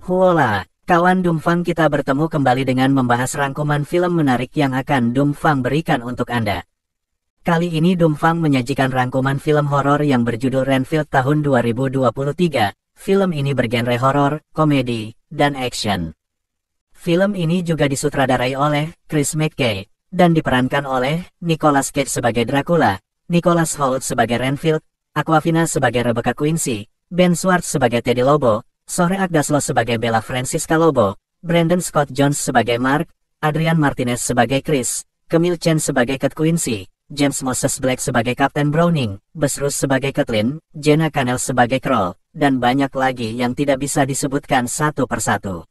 Hola, kawan Dumfang, kita bertemu kembali dengan membahas rangkuman film menarik yang akan Dumfang berikan untuk Anda. Kali ini Dumfang menyajikan rangkuman film horor yang berjudul Renfield tahun 2023. Film ini bergenre horor, komedi, dan action. Film ini juga disutradarai oleh Chris McKay dan diperankan oleh Nicolas Cage sebagai Dracula, Nicholas Hoult sebagai Renfield, Awkwafina sebagai Rebecca Quincy, Ben Schwartz sebagai Teddy Lobo, Zoe Agdaslo sebagai Bella Francisca Lobo, Brandon Scott Jones sebagai Mark, Adrian Martinez sebagai Chris, Camille Chen sebagai Kate Quincy, James Moses Black sebagai Captain Browning, Bess Russ sebagai Kathleen, Jenna Cannell sebagai Kroll, dan banyak lagi yang tidak bisa disebutkan satu persatu.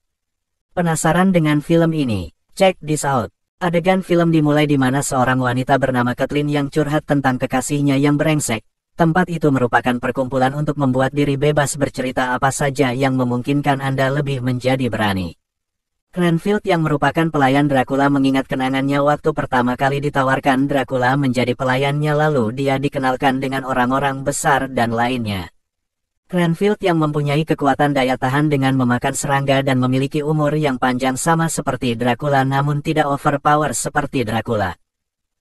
Penasaran dengan film ini? Check this out. Adegan film dimulai di mana seorang wanita bernama Kathleen yang curhat tentang kekasihnya yang brengsek. Tempat itu merupakan perkumpulan untuk membuat diri bebas bercerita apa saja yang memungkinkan Anda lebih menjadi berani. Renfield yang merupakan pelayan Dracula mengingat kenangannya waktu pertama kali ditawarkan Dracula menjadi pelayannya, lalu dia dikenalkan dengan orang-orang besar dan lainnya. Renfield yang mempunyai kekuatan daya tahan dengan memakan serangga dan memiliki umur yang panjang sama seperti Dracula namun tidak overpower seperti Dracula.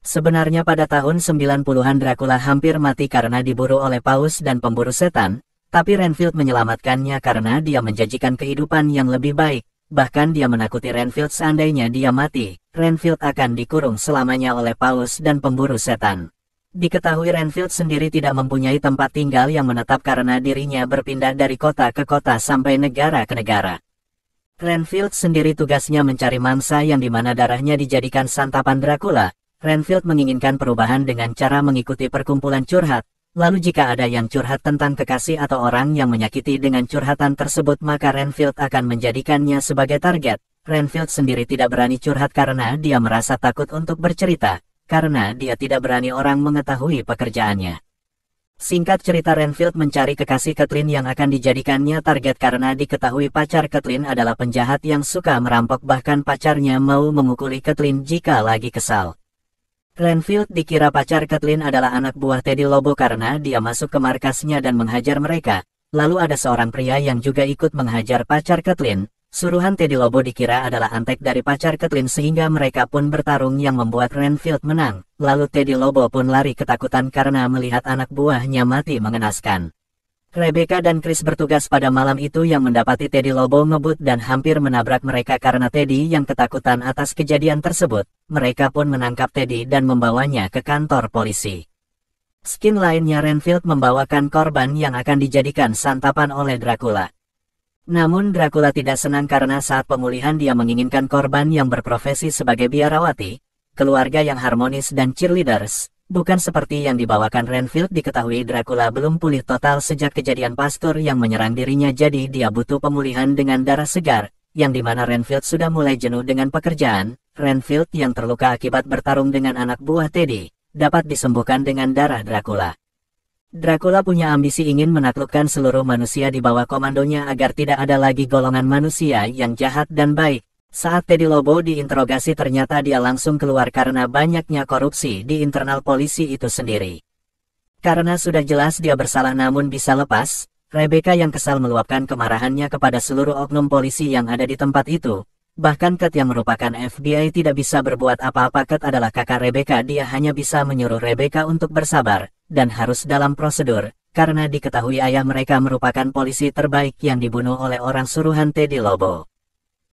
Sebenarnya pada tahun 90-an Dracula hampir mati karena diburu oleh paus dan pemburu setan, tapi Renfield menyelamatkannya karena dia menjanjikan kehidupan yang lebih baik. Bahkan dia menakuti Renfield seandainya dia mati, Renfield akan dikurung selamanya oleh paus dan pemburu setan. Diketahui Renfield sendiri tidak mempunyai tempat tinggal yang menetap karena dirinya berpindah dari kota ke kota sampai negara ke negara. Renfield sendiri tugasnya mencari mangsa yang dimana darahnya dijadikan santapan Dracula. Renfield menginginkan perubahan dengan cara mengikuti perkumpulan curhat. Lalu jika ada yang curhat tentang kekasih atau orang yang menyakiti dengan curhatan tersebut, maka Renfield akan menjadikannya sebagai target. Renfield sendiri tidak berani curhat karena dia merasa takut untuk bercerita, karena dia tidak berani orang mengetahui pekerjaannya. Singkat cerita, Renfield mencari kekasih Kathleen yang akan dijadikannya target karena diketahui pacar Kathleen adalah penjahat yang suka merampok, bahkan pacarnya mau memukuli Kathleen jika lagi kesal. Renfield dikira pacar Kathleen adalah anak buah Teddy Lobo karena dia masuk ke markasnya dan menghajar mereka. Lalu ada seorang pria yang juga ikut menghajar pacar Kathleen. Suruhan Teddy Lobo dikira adalah antek dari pacar Kathleen sehingga mereka pun bertarung yang membuat Renfield menang. Lalu Teddy Lobo pun lari ketakutan karena melihat anak buahnya mati mengenaskan. Rebecca dan Chris bertugas pada malam itu yang mendapati Teddy Lobo ngebut dan hampir menabrak mereka karena Teddy yang ketakutan atas kejadian tersebut. Mereka pun menangkap Teddy dan membawanya ke kantor polisi. Skin lainnya, Renfield membawakan korban yang akan dijadikan santapan oleh Dracula. Namun Dracula tidak senang karena saat pemulihan dia menginginkan korban yang berprofesi sebagai biarawati, keluarga yang harmonis dan cheerleaders. Bukan seperti yang dibawakan Renfield. Diketahui Dracula belum pulih total sejak kejadian pastor yang menyerang dirinya, jadi dia butuh pemulihan dengan darah segar, yang dimana Renfield sudah mulai jenuh dengan pekerjaan. Renfield yang terluka akibat bertarung dengan anak buah Teddy, dapat disembuhkan dengan darah Dracula. Dracula punya ambisi ingin menaklukkan seluruh manusia di bawah komandonya agar tidak ada lagi golongan manusia yang jahat dan baik. Saat Teddy Lobo diinterogasi, ternyata dia langsung keluar karena banyaknya korupsi di internal polisi itu sendiri. Karena sudah jelas dia bersalah namun bisa lepas, Rebecca yang kesal meluapkan kemarahannya kepada seluruh oknum polisi yang ada di tempat itu. Bahkan Kate yang merupakan FBI tidak bisa berbuat apa-apa. Kate adalah kakak Rebecca, dia hanya bisa menyuruh Rebecca untuk bersabar, dan harus dalam prosedur, karena diketahui ayah mereka merupakan polisi terbaik yang dibunuh oleh orang suruhan Teddy Lobo.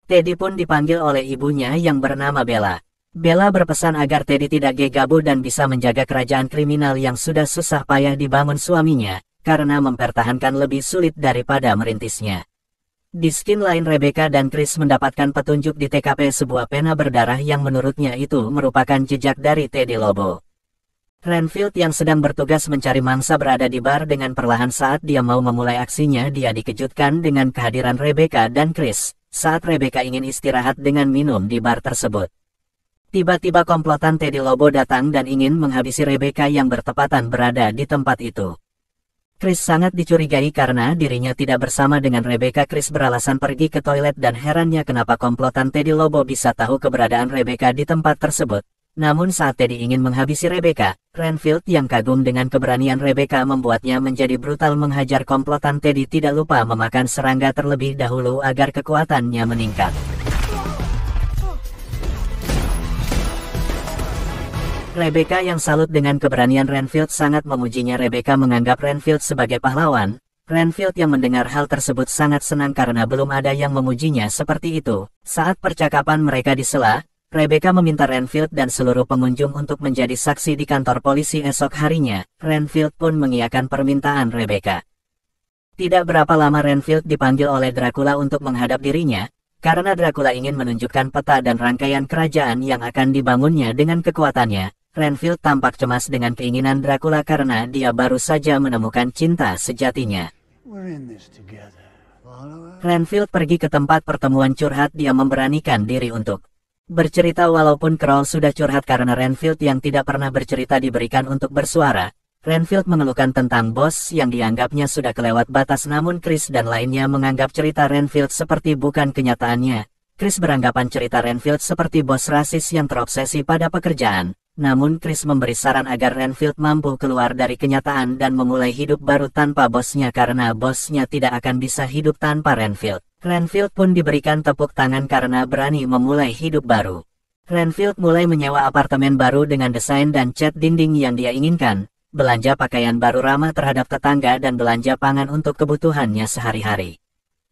Teddy pun dipanggil oleh ibunya yang bernama Bella. Bella berpesan agar Teddy tidak gegabah dan bisa menjaga kerajaan kriminal yang sudah susah payah dibangun suaminya, karena mempertahankan lebih sulit daripada merintisnya. Di skin lain, Rebecca dan Chris mendapatkan petunjuk di TKP sebuah pena berdarah yang menurutnya itu merupakan jejak dari Teddy Lobo. Renfield yang sedang bertugas mencari mangsa berada di bar dengan perlahan. Saat dia mau memulai aksinya, dia dikejutkan dengan kehadiran Rebecca dan Chris. Saat Rebecca ingin istirahat dengan minum di bar tersebut, tiba-tiba komplotan Teddy Lobo datang dan ingin menghabisi Rebecca yang bertepatan berada di tempat itu. Chris sangat dicurigai karena dirinya tidak bersama dengan Rebecca. Chris beralasan pergi ke toilet dan herannya kenapa komplotan Teddy Lobo bisa tahu keberadaan Rebecca di tempat tersebut. Namun saat Teddy ingin menghabisi Rebecca, Renfield yang kagum dengan keberanian Rebecca membuatnya menjadi brutal menghajar komplotan Teddy, tidak lupa memakan serangga terlebih dahulu agar kekuatannya meningkat. Rebecca yang salut dengan keberanian Renfield sangat memujinya. Rebecca menganggap Renfield sebagai pahlawan. Renfield yang mendengar hal tersebut sangat senang karena belum ada yang memujinya seperti itu. Saat percakapan mereka di sela, Rebecca meminta Renfield dan seluruh pengunjung untuk menjadi saksi di kantor polisi esok harinya. Renfield pun mengiyakan permintaan Rebecca. Tidak berapa lama Renfield dipanggil oleh Dracula untuk menghadap dirinya, karena Dracula ingin menunjukkan peta dan rangkaian kerajaan yang akan dibangunnya dengan kekuatannya. Renfield tampak cemas dengan keinginan Dracula karena dia baru saja menemukan cinta sejatinya. Renfield pergi ke tempat pertemuan curhat. Dia memberanikan diri untuk bercerita walaupun Kroll sudah curhat karena Renfield yang tidak pernah bercerita diberikan untuk bersuara. Renfield mengeluhkan tentang bos yang dianggapnya sudah kelewat batas, namun Chris dan lainnya menganggap cerita Renfield seperti bukan kenyataannya. Chris beranggapan cerita Renfield seperti bos rasis yang terobsesi pada pekerjaan. Namun Chris memberi saran agar Renfield mampu keluar dari kenyataan dan memulai hidup baru tanpa bosnya karena bosnya tidak akan bisa hidup tanpa Renfield. Renfield pun diberikan tepuk tangan karena berani memulai hidup baru. Renfield mulai menyewa apartemen baru dengan desain dan cat dinding yang dia inginkan, belanja pakaian baru ramah terhadap tetangga dan belanja pangan untuk kebutuhannya sehari-hari.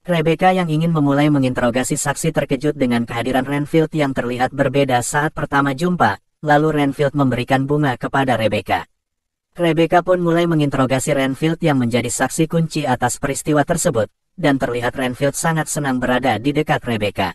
Rebecca yang ingin memulai menginterogasi saksi terkejut dengan kehadiran Renfield yang terlihat berbeda saat pertama jumpa, lalu Renfield memberikan bunga kepada Rebecca. Rebecca pun mulai menginterogasi Renfield yang menjadi saksi kunci atas peristiwa tersebut, dan terlihat Renfield sangat senang berada di dekat Rebecca.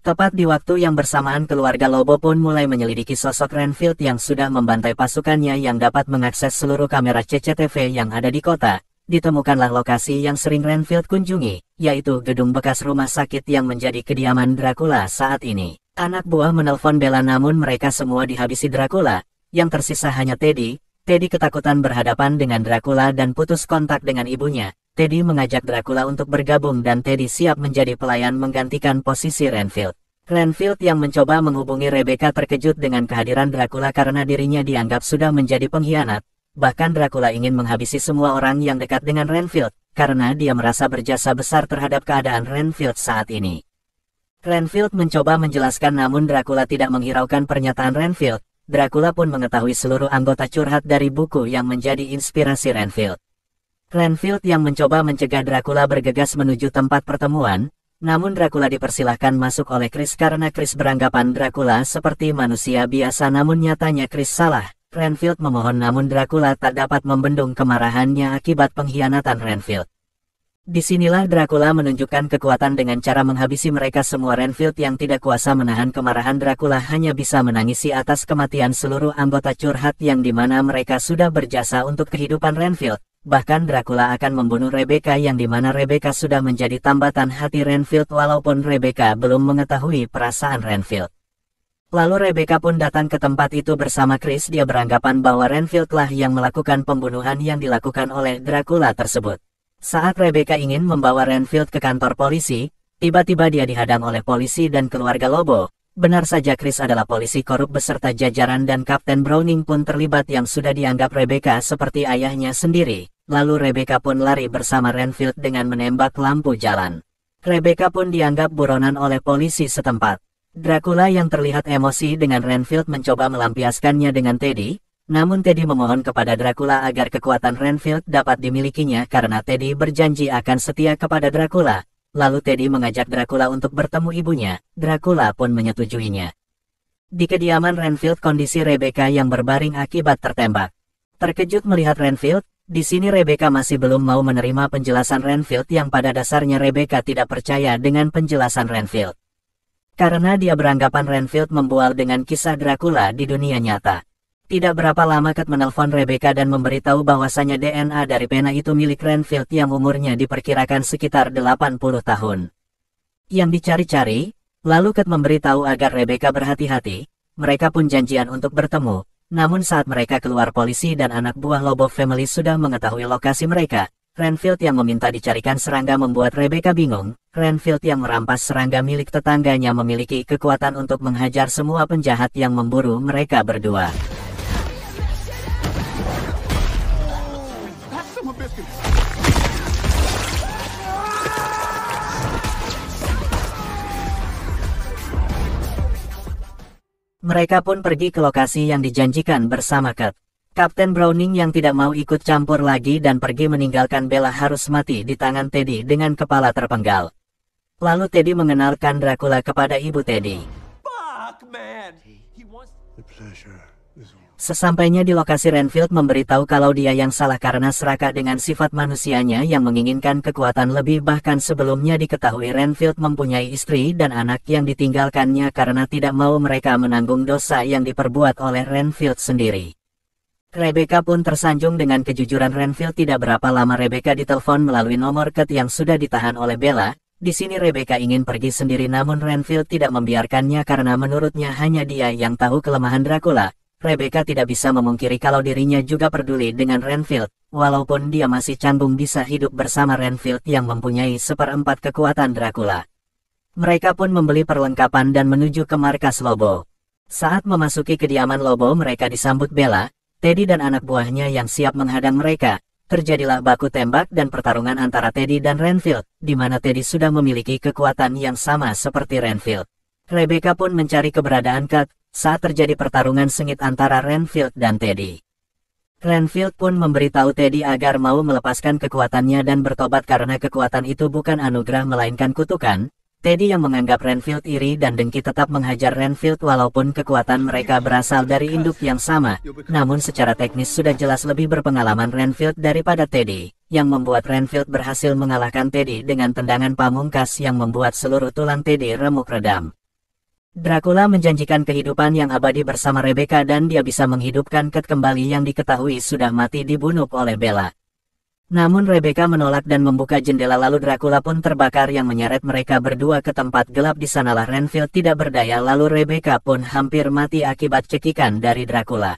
Tepat di waktu yang bersamaan keluarga Lobo pun mulai menyelidiki sosok Renfield yang sudah membantai pasukannya yang dapat mengakses seluruh kamera CCTV yang ada di kota. Ditemukanlah lokasi yang sering Renfield kunjungi, yaitu gedung bekas rumah sakit yang menjadi kediaman Dracula saat ini. Anak buah menelpon Bella namun mereka semua dihabisi Dracula, yang tersisa hanya Teddy. Teddy ketakutan berhadapan dengan Dracula dan putus kontak dengan ibunya. Teddy mengajak Dracula untuk bergabung dan Teddy siap menjadi pelayan menggantikan posisi Renfield. Renfield yang mencoba menghubungi Rebecca terkejut dengan kehadiran Dracula karena dirinya dianggap sudah menjadi pengkhianat. Bahkan Dracula ingin menghabisi semua orang yang dekat dengan Renfield, karena dia merasa berjasa besar terhadap keadaan Renfield saat ini. Renfield mencoba menjelaskan namun Dracula tidak menghiraukan pernyataan Renfield. Dracula pun mengetahui seluruh anggota curhat dari buku yang menjadi inspirasi Renfield. Renfield yang mencoba mencegah Dracula bergegas menuju tempat pertemuan, namun Dracula dipersilahkan masuk oleh Chris karena Chris beranggapan Dracula seperti manusia biasa namun nyatanya Chris salah. Renfield memohon namun Dracula tak dapat membendung kemarahannya akibat pengkhianatan Renfield. Disinilah Dracula menunjukkan kekuatan dengan cara menghabisi mereka semua. Renfield yang tidak kuasa menahan kemarahan Dracula hanya bisa menangisi atas kematian seluruh anggota curhat yang dimana mereka sudah berjasa untuk kehidupan Renfield. Bahkan Dracula akan membunuh Rebecca yang dimana Rebecca sudah menjadi tambatan hati Renfield walaupun Rebecca belum mengetahui perasaan Renfield. Lalu Rebecca pun datang ke tempat itu bersama Chris. Dia beranggapan bahwa Renfield lah yang melakukan pembunuhan yang dilakukan oleh Dracula tersebut. Saat Rebecca ingin membawa Renfield ke kantor polisi, tiba-tiba dia dihadang oleh polisi dan keluarga Lobo. Benar saja Chris adalah polisi korup beserta jajaran dan Kapten Browning pun terlibat yang sudah dianggap Rebecca seperti ayahnya sendiri. Lalu Rebecca pun lari bersama Renfield dengan menembak lampu jalan. Rebecca pun dianggap buronan oleh polisi setempat. Dracula yang terlihat emosi dengan Renfield mencoba melampiaskannya dengan Teddy, namun Teddy memohon kepada Dracula agar kekuatan Renfield dapat dimilikinya karena Teddy berjanji akan setia kepada Dracula. Lalu Teddy mengajak Dracula untuk bertemu ibunya. Dracula pun menyetujuinya. Di kediaman Renfield kondisi Rebecca yang berbaring akibat tertembak. Terkejut melihat Renfield, di sini Rebecca masih belum mau menerima penjelasan Renfield yang pada dasarnya Rebecca tidak percaya dengan penjelasan Renfield. Karena dia beranggapan Renfield membual dengan kisah Dracula di dunia nyata. Tidak berapa lama Kat menelpon Rebecca dan memberitahu bahwasanya DNA dari pena itu milik Renfield yang umurnya diperkirakan sekitar 80 tahun. Yang dicari-cari, lalu Kat memberitahu agar Rebecca berhati-hati. Mereka pun janjian untuk bertemu. Namun saat mereka keluar polisi dan anak buah Lobo Family sudah mengetahui lokasi mereka, Renfield yang meminta dicarikan serangga membuat Rebecca bingung. Renfield yang merampas serangga milik tetangganya memiliki kekuatan untuk menghajar semua penjahat yang memburu mereka berdua. Mereka pun pergi ke lokasi yang dijanjikan bersama Kate. Kapten Browning yang tidak mau ikut campur lagi dan pergi meninggalkan Bella harus mati di tangan Teddy dengan kepala terpenggal. Lalu Teddy mengenalkan Dracula kepada ibu Teddy. Sesampainya di lokasi, Renfield memberitahu kalau dia yang salah karena serakah dengan sifat manusianya yang menginginkan kekuatan lebih, bahkan sebelumnya diketahui Renfield mempunyai istri dan anak yang ditinggalkannya karena tidak mau mereka menanggung dosa yang diperbuat oleh Renfield sendiri. Rebecca pun tersanjung dengan kejujuran Renfield. Tidak berapa lama Rebecca ditelepon melalui nomor Kate yang sudah ditahan oleh Bella. Di sini Rebecca ingin pergi sendiri namun Renfield tidak membiarkannya karena menurutnya hanya dia yang tahu kelemahan Dracula. Rebecca tidak bisa memungkiri kalau dirinya juga peduli dengan Renfield, walaupun dia masih canggung bisa hidup bersama Renfield yang mempunyai seperempat kekuatan Dracula. Mereka pun membeli perlengkapan dan menuju ke markas Lobo. Saat memasuki kediaman Lobo, mereka disambut Bella, Teddy dan anak buahnya yang siap menghadang mereka. Terjadilah baku tembak dan pertarungan antara Teddy dan Renfield, di mana Teddy sudah memiliki kekuatan yang sama seperti Renfield. Rebecca pun mencari keberadaan Kate saat terjadi pertarungan sengit antara Renfield dan Teddy. Renfield pun memberitahu Teddy agar mau melepaskan kekuatannya dan bertobat karena kekuatan itu bukan anugerah melainkan kutukan. Teddy yang menganggap Renfield iri dan dengki tetap menghajar Renfield walaupun kekuatan mereka berasal dari induk yang sama. Namun secara teknis sudah jelas lebih berpengalaman Renfield daripada Teddy, yang membuat Renfield berhasil mengalahkan Teddy dengan tendangan pamungkas yang membuat seluruh tulang Teddy remuk redam. Dracula menjanjikan kehidupan yang abadi bersama Rebecca dan dia bisa menghidupkan Kate kembali yang diketahui sudah mati dibunuh oleh Bella. Namun Rebecca menolak dan membuka jendela, lalu Dracula pun terbakar yang menyeret mereka berdua ke tempat gelap. Di sanalah Renfield tidak berdaya lalu Rebecca pun hampir mati akibat cekikan dari Dracula.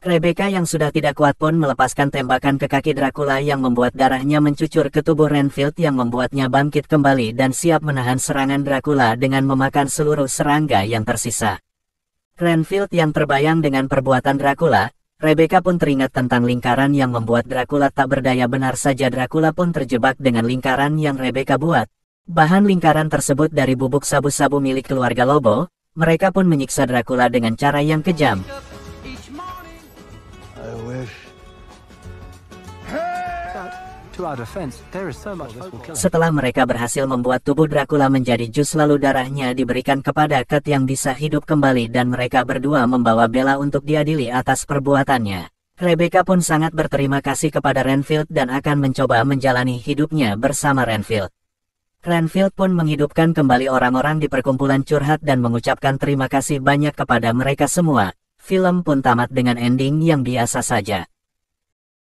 Rebecca yang sudah tidak kuat pun melepaskan tembakan ke kaki Dracula yang membuat darahnya mencucur ke tubuh Renfield yang membuatnya bangkit kembali dan siap menahan serangan Dracula dengan memakan seluruh serangga yang tersisa. Renfield yang terbayang dengan perbuatan Dracula, Rebecca pun teringat tentang lingkaran yang membuat Dracula tak berdaya. Benar saja, Dracula pun terjebak dengan lingkaran yang Rebecca buat. Bahan lingkaran tersebut dari bubuk sabu-sabu milik keluarga Lobo. Mereka pun menyiksa Dracula dengan cara yang kejam. Setelah mereka berhasil membuat tubuh Dracula menjadi jus, lalu darahnya diberikan kepada Kate yang bisa hidup kembali dan mereka berdua membawa Bella untuk diadili atas perbuatannya. Rebecca pun sangat berterima kasih kepada Renfield dan akan mencoba menjalani hidupnya bersama Renfield. Renfield pun menghidupkan kembali orang-orang di perkumpulan curhat dan mengucapkan terima kasih banyak kepada mereka semua. Film pun tamat dengan ending yang biasa saja.